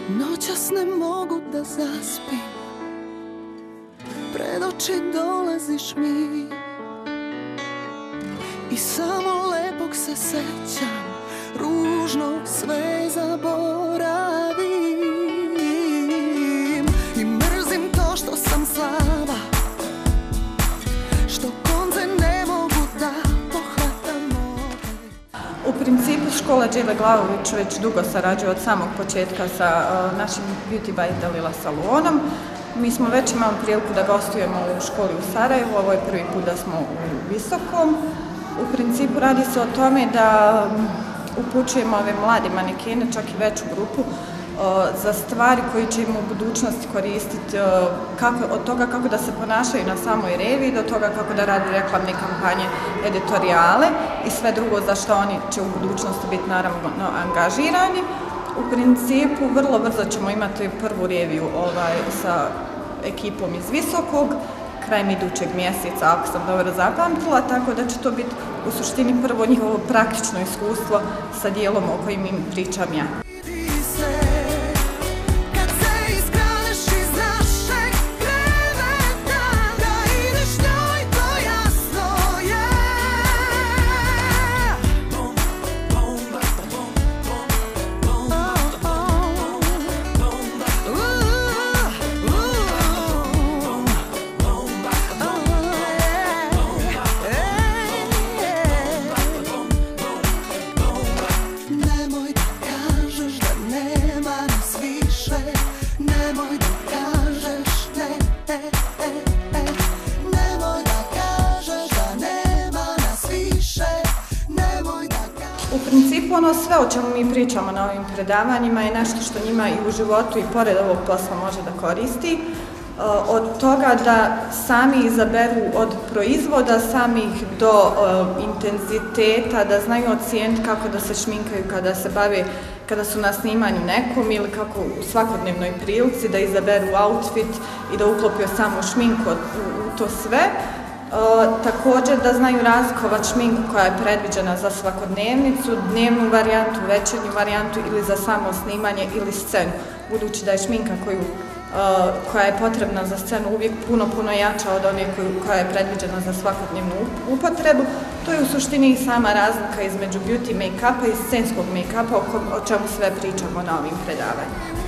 Noćas ne mogu da zaspim, pred oči dolaziš mi i samo lepog se sećam, ružno sve zaboravim. I mrzim to što sam slaba, što konce ne mogu da pohvatam opet. U principu škola Đile Glavović već dugo sarađuje od samog početka sa našim Beauty by Dalila salonom. Mi smo već imali priliku da gostujemo u školi u Sarajevu, ovo je prvi put da smo u Visokom. U principu radi se o tome da upućujemo ove mlade manekene, čak i veću grupu, za stvari koje će im u budućnosti koristiti, od toga kako da se ponašaju na samoj revi, do toga kako da rade reklamne kampanje, editorijale i sve drugo za što oni će u budućnosti biti naravno angažirani. U principu vrlo brzo ćemo imati prvu reviju sa ekipom iz Visokog, krajem idućeg mjeseca, ako sam dobro zapamtila, tako da će to biti u suštini prvo njihovo praktično iskustvo sa dijelom o kojim im pričam ja. U principu ono sve o čemu mi pričamo na ovim predavanjima je nešto što njima i u životu i pored ovog posla može da koristi. Od toga da sami izaberu od proizvoda samih do intenziteta, da znaju ocijeniti kako da se šminkaju kada se bave, kada su na snimanju nekom ili kako u svakodnevnoj prilici da izaberu outfit i da uklope samu šminku u to sve. Također da znaju razlikovati šminku koja je predviđena za svakodnevnicu, dnevnu varijantu, večernju varijantu ili za samo snimanje ili scenu. Budući da je šminka koja je potrebna za scenu uvijek puno jača od one koja je predviđena za svakodnevnu upotrebu, to je u suštini i sama razlika između beauty make-upa i scenskog make-upa o čemu sve pričamo na ovim predavanjima.